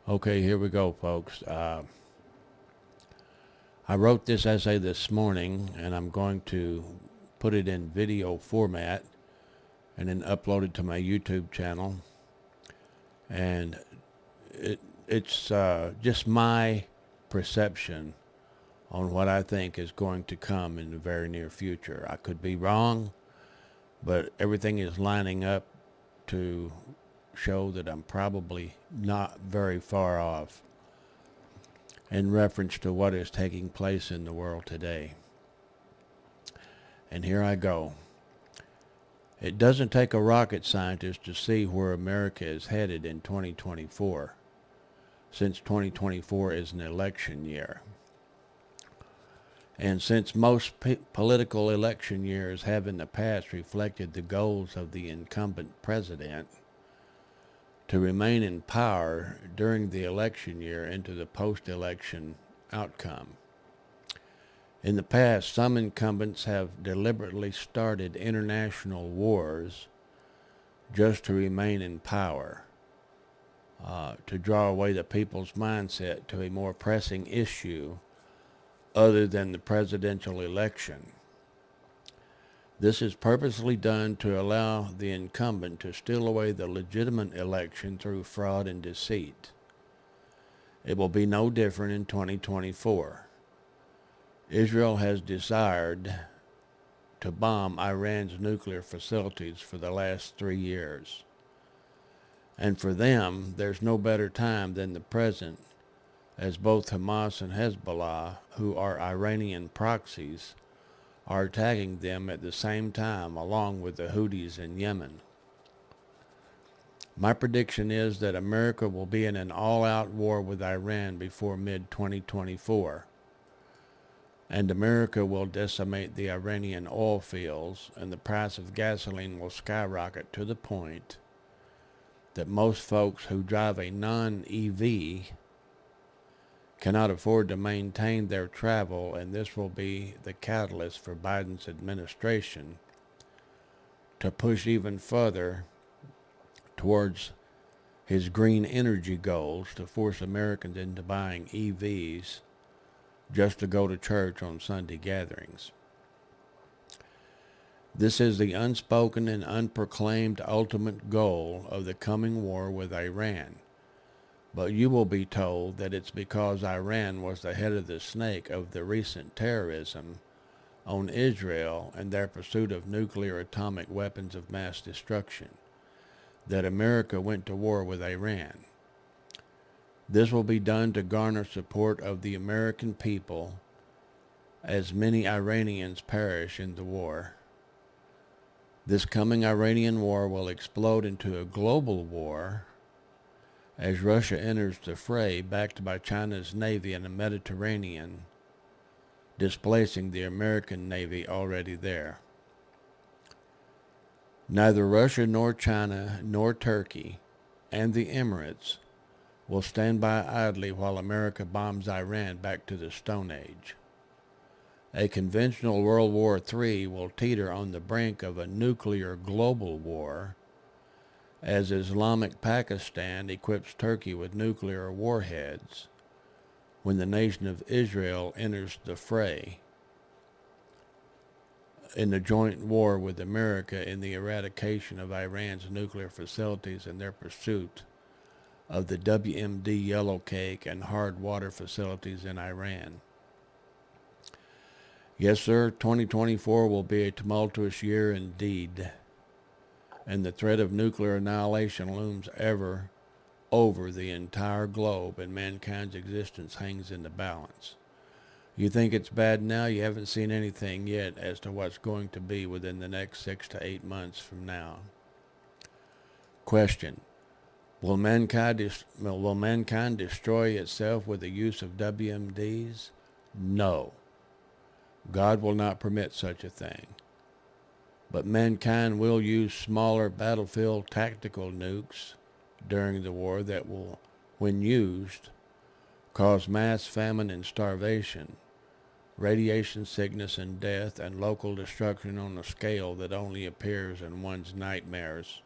Okay, here we go, folks. I wrote this essay this morning, and I'm going to put it in video format and then upload it to my YouTube channel. And it's just my perception on what I think is going to come in the very near future. I could be wrong, but everything is lining up to show that I'm probably not very far off in reference to what is taking place in the world today. And here I go. It doesn't take a rocket scientist to see where America is headed in 2024, since 2024 is an election year. And since most political election years have in the past reflected the goals of the incumbent president to remain in power during the election year into the post-election outcome. In the past, some incumbents have deliberately started international wars just to remain in power, to draw away the people's mindset to a more pressing issue other than the presidential election. This is purposely done to allow the incumbent to steal away the legitimate election through fraud and deceit. It will be no different in 2024. Israel has desired to bomb Iran's nuclear facilities for the last 3 years. And for them, there's no better time than the present, as both Hamas and Hezbollah, who are Iranian proxies, are attacking them at the same time, along with the Houthis in Yemen. My prediction is that America will be in an all-out war with Iran before mid-2024, and America will decimate the Iranian oil fields, and the price of gasoline will skyrocket to the point that most folks who drive a non-EV cannot afford to maintain their travel, and this will be the catalyst for Biden's administration to push even further towards his green energy goals, to force Americans into buying EVs just to go to church on Sunday gatherings. This is the unspoken and unproclaimed ultimate goal of the coming war with Iran. But you will be told that it's because Iran was the head of the snake of the recent terrorism on Israel and their pursuit of nuclear atomic weapons of mass destruction that America went to war with Iran. This will be done to garner support of the American people, as many Iranians perish in the war. This coming Iranian war will explode into a global war as Russia enters the fray, backed by China's Navy in the Mediterranean, displacing the American Navy already there. Neither Russia nor China nor Turkey and the Emirates will stand by idly while America bombs Iran back to the Stone Age. A conventional World War III will teeter on the brink of a nuclear global war as Islamic Pakistan equips Turkey with nuclear warheads when the nation of Israel enters the fray in the joint war with America in the eradication of Iran's nuclear facilities and their pursuit of the WMD yellowcake and hard water facilities in Iran. Yes, sir, 2024 will be a tumultuous year indeed, and the threat of nuclear annihilation looms ever over the entire globe, and mankind's existence hangs in the balance. You think it's bad now? You haven't seen anything yet as to what's going to be within the next 6 to 8 months from now. Question: Will mankind destroy itself with the use of WMDs? No. God will not permit such a thing. But mankind will use smaller battlefield tactical nukes during the war that will, when used, cause mass famine and starvation, radiation sickness and death, and local destruction on a scale that only appears in one's nightmares.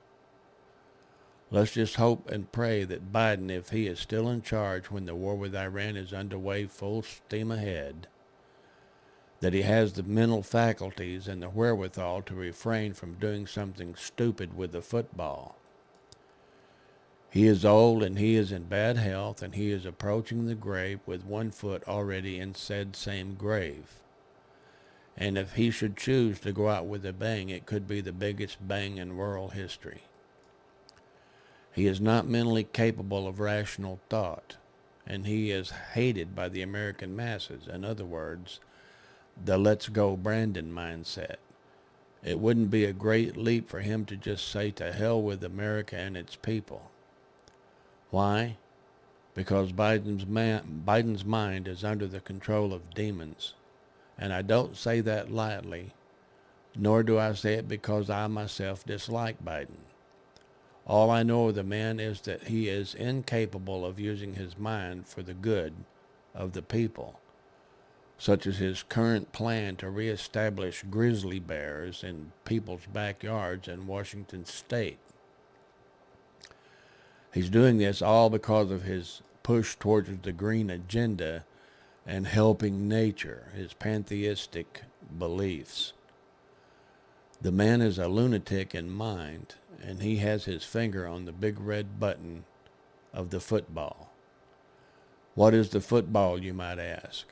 Let's just hope and pray that Biden, if he is still in charge when the war with Iran is underway full steam ahead, that he has the mental faculties and the wherewithal to refrain from doing something stupid with the football. He is old and he is in bad health, and he is approaching the grave with one foot already in said same grave. And if he should choose to go out with a bang, it could be the biggest bang in world history. He is not mentally capable of rational thought, and he is hated by the American masses. In other words, the let's go Brandon mindset. It wouldn't be a great leap for him to just say to hell with America and its people. Why? Because Biden's mind is under the control of demons. And I don't say that lightly, nor do I say it because I myself dislike Biden. All I know of the man is that he is incapable of using his mind for the good of the people, such as his current plan to reestablish grizzly bears in people's backyards in Washington state. He's doing this all because of his push towards the green agenda and helping nature, his pantheistic beliefs. The man is a lunatic in mind, and he has his finger on the big red button of the football. What is the football, you might ask?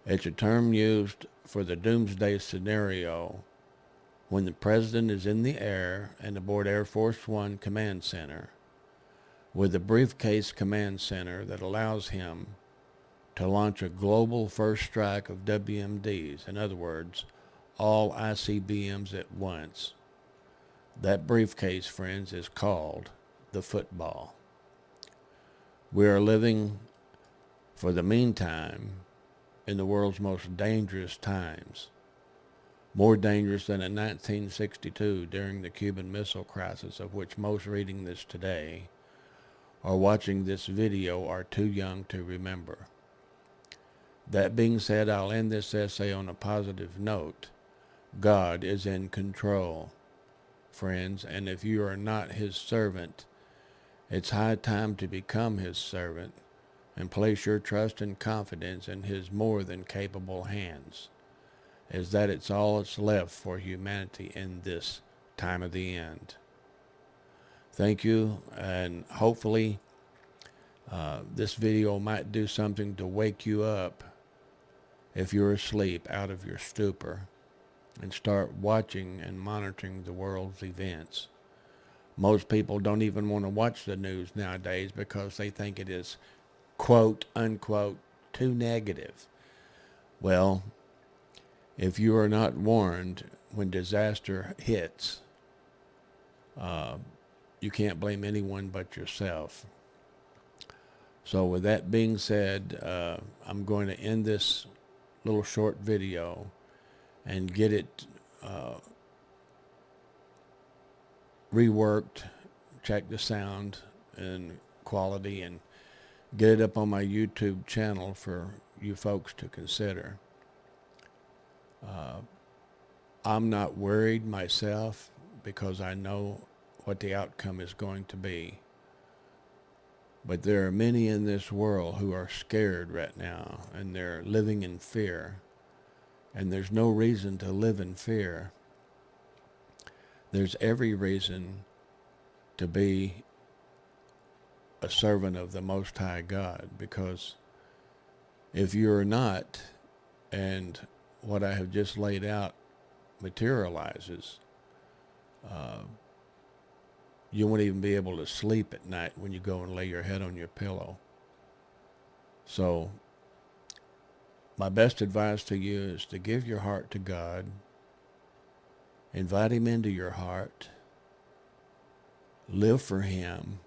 It's a term used for the doomsday scenario when the president is in the air and aboard Air Force One Command Center with a briefcase command center that allows him to launch a global first strike of WMDs. In other words, all ICBMs at once. That briefcase, friends, is called the football. We are living, for the meantime, in the world's most dangerous times. More dangerous than in 1962 during the Cuban Missile Crisis, of which most reading this today or watching this video are too young to remember. That being said, I'll end this essay on a positive note. God is in control, friends, and if you are not his servant, it's high time to become his servant and place your trust and confidence in his more than capable hands, as that it's all that's left for humanity in this time of the end. Thank you, and hopefully this video might do something to wake you up if you're asleep out of your stupor and start watching and monitoring the world's events. Most people don't even want to watch the news nowadays because they think it is, quote unquote, too negative. Well, if you are not warned when disaster hits, you can't blame anyone but yourself. So with that being said, I'm going to end this little short video and get it reworked, check the sound and quality, and get it up on my YouTube channel for you folks to consider. I'm not worried myself because I know what the outcome is going to be. But there are many in this world who are scared right now, and they're living in fear. And there's no reason to live in fear. There's every reason to be a servant of the Most High God, because if you're not, and what I have just laid out materializes, you won't even be able to sleep at night when you go and lay your head on your pillow. So my best advice to you is to give your heart to God, invite him into your heart, live for him,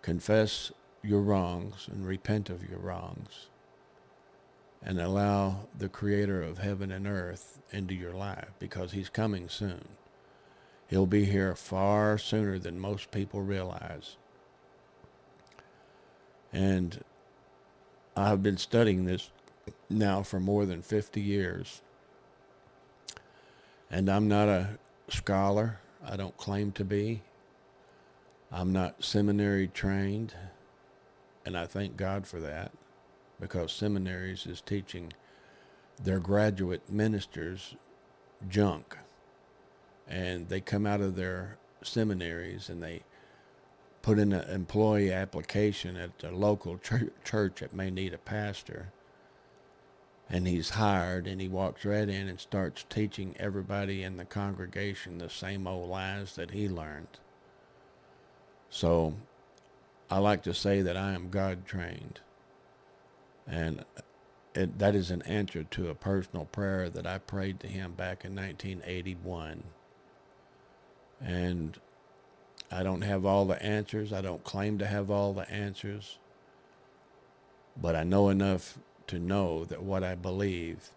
confess your wrongs and repent of your wrongs, and allow the Creator of heaven and earth into your life, because he's coming soon. He'll be here far sooner than most people realize. And I've been studying this now for more than 50 years. And I'm not a scholar. I don't claim to be. I'm not seminary trained, and I thank God for that, because seminaries is teaching their graduate ministers junk. And they come out of their seminaries and they put in an employee application at a local church that may need a pastor. And he's hired, and he walks right in and starts teaching everybody in the congregation the same old lies that he learned. So I like to say that I am God trained. And that is an answer to a personal prayer that I prayed to him back in 1981. And I don't have all the answers. I don't claim to have all the answers. But I know enough to know that what I believe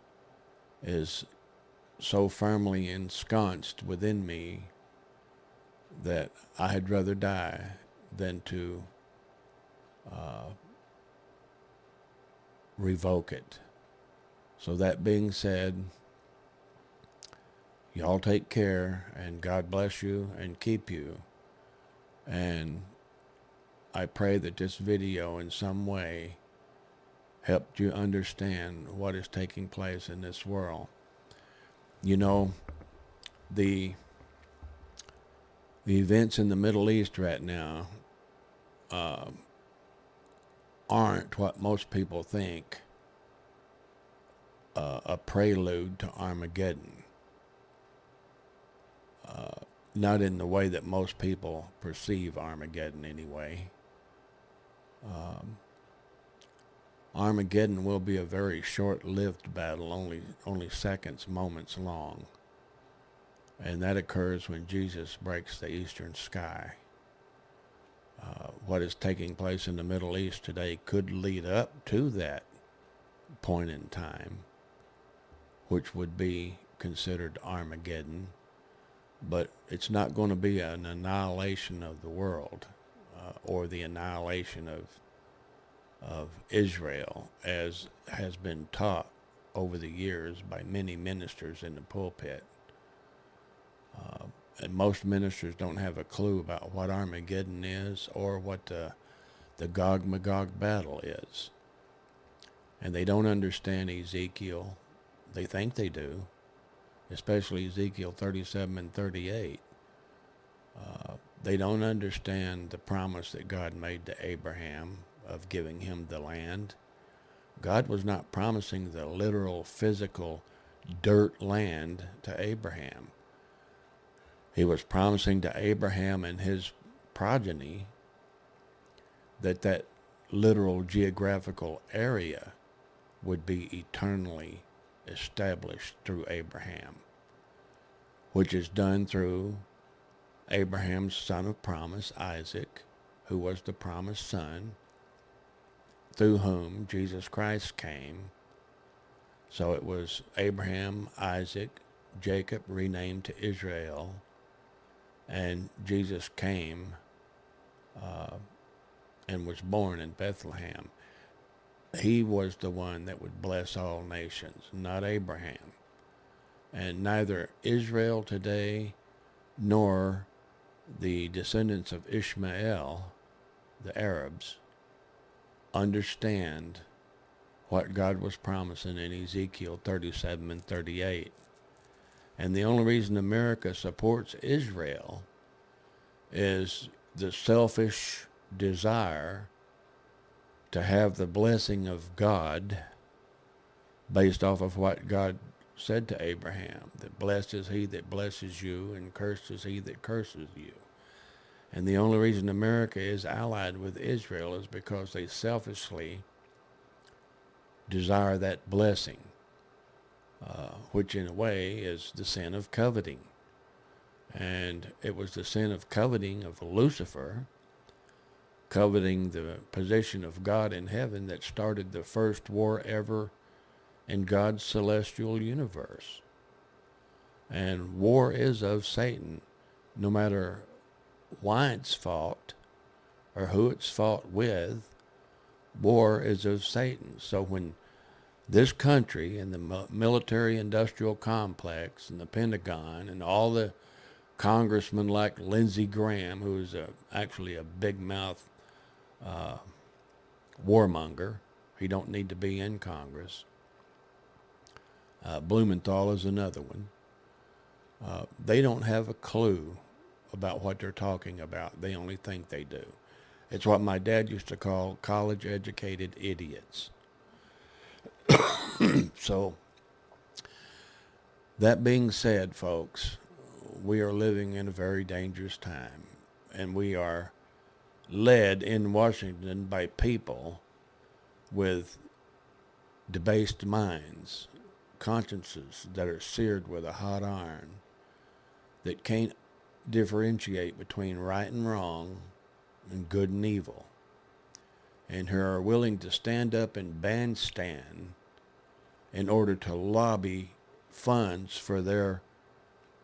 is so firmly ensconced within me that I had rather die than to revoke it. So that being said, y'all take care, and God bless you and keep you. And I pray that this video in some way helped you understand what is taking place in this world. You know, the events in the Middle East right now aren't what most people think a prelude to Armageddon. Not in the way that most people perceive Armageddon anyway. Armageddon will be a very short-lived battle, only seconds, moments long. And that occurs when Jesus breaks the eastern sky. What is taking place in the Middle East today could lead up to that point in time, which would be considered Armageddon. But it's not going to be an annihilation of the world or the annihilation of Israel, as has been taught over the years by many ministers in the pulpit. And most ministers don't have a clue about what Armageddon is or what the Gog-Magog battle is. And they don't understand Ezekiel. They think they do, especially Ezekiel 37 and 38. They don't understand the promise that God made to Abraham of giving him the land. God was not promising the literal, physical dirt land to Abraham. He was promising to Abraham and his progeny that literal geographical area would be eternally established through Abraham, which is done through Abraham's son of promise, Isaac, who was the promised son, through whom Jesus Christ came. So it was Abraham, Isaac, Jacob renamed to Israel, and Jesus came and was born in Bethlehem. He was the one that would bless all nations, not Abraham. And neither Israel today nor the descendants of Ishmael, the Arabs, understand what God was promising in Ezekiel 37 and 38. And the only reason America supports Israel is the selfish desire to have the blessing of God based off of what God said to Abraham, that blessed is he that blesses you and cursed is he that curses you. And the only reason America is allied with Israel is because they selfishly desire that blessing, which in a way is the sin of coveting. And it was the sin of coveting of Lucifer, coveting the position of God in heaven, that started the first war ever in God's celestial universe. And war is of Satan, no matter why it's fought or who it's fought with. War is of Satan. So when this country and the military industrial complex and the Pentagon and all the congressmen like Lindsey Graham, who's actually a big mouth warmonger. He don't need to be in Congress. Blumenthal is another one. They don't have a clue about what they're talking about. They only think they do. It's what my dad used to call college-educated idiots. So, that being said, folks, we are living in a very dangerous time, and we are led in Washington by people with debased minds, consciences that are seared with a hot iron, that can't differentiate between right and wrong and good and evil, and who are willing to stand up and bandstand in order to lobby funds for their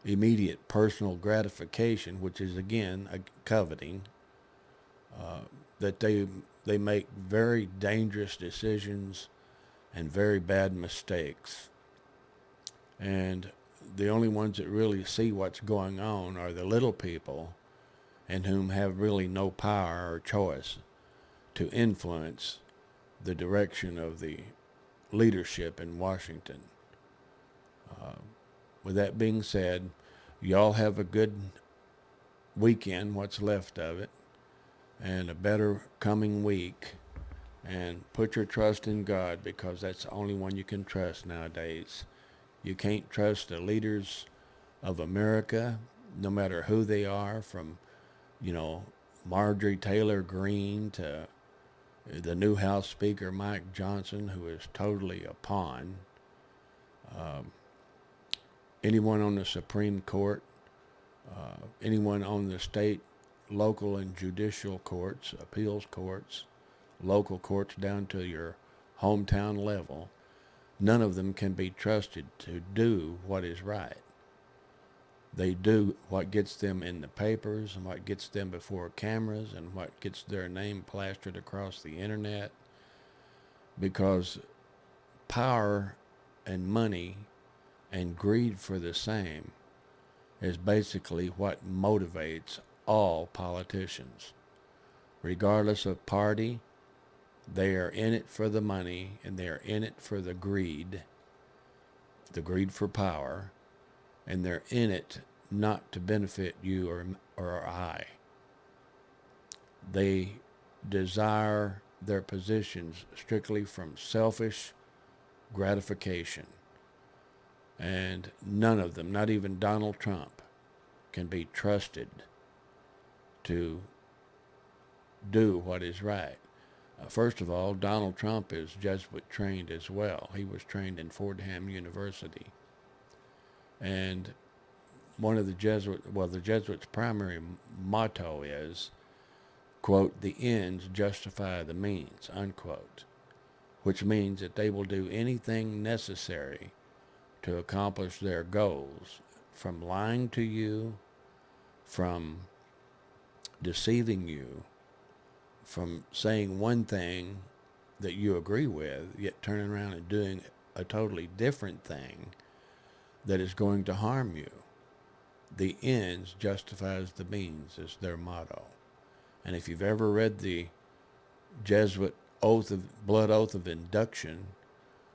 immediate personal gratification, which is again a coveting, that they make very dangerous decisions and very bad mistakes. And the only ones that really see what's going on are the little people, and whom have really no power or choice to influence the direction of the leadership in Washington. With that being said, y'all have a good weekend, what's left of it, and a better coming week. And put your trust in God, because that's the only one you can trust nowadays. You can't trust the leaders of America, no matter who they are, from, Marjorie Taylor Greene to the new House Speaker, Mike Johnson, who is totally a pawn. Anyone on the Supreme Court, anyone on the state, local, and judicial courts, appeals courts, local courts down to your hometown level, none of them can be trusted to do what is right. They do what gets them in the papers and what gets them before cameras and what gets their name plastered across the internet, because power and money and greed for the same is basically what motivates all politicians. Regardless of party, they are in it for the money, and they are in it for the greed for power, and they're in it not to benefit you or I. They desire their positions strictly from selfish gratification. And none of them, not even Donald Trump, can be trusted to do what is right. First of all, Donald Trump is Jesuit trained as well. He was trained in Fordham University. And one of the Jesuits' primary motto is, quote, "the ends justify the means," unquote, which means that they will do anything necessary to accomplish their goals, from lying to you, from deceiving you, from saying one thing that you agree with, yet turning around and doing a totally different thing that is going to harm you. The ends justifies the means is their motto. And if you've ever read the Jesuit blood oath of induction,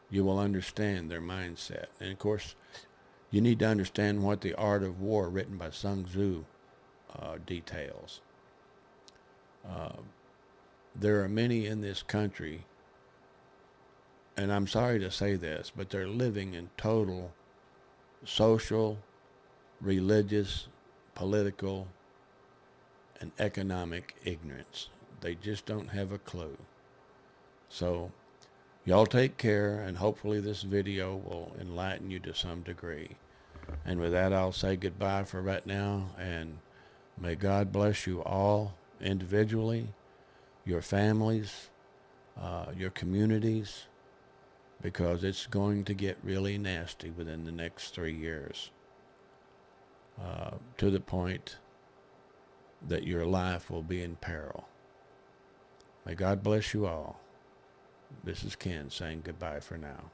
you will understand their mindset. And of course, you need to understand what The Art of War, written by Sun Tzu, details. There are many in this country, and I'm sorry to say this, but they're living in total social, religious, political, and economic ignorance. They just don't have a clue. So, y'all take care, and hopefully this video will enlighten you to some degree. And with that, I'll say goodbye for right now, and may God bless you all individually, your families, your communities, because it's going to get really nasty within the next 3 years, to the point that your life will be in peril. May God bless you all. This is Ken saying goodbye for now.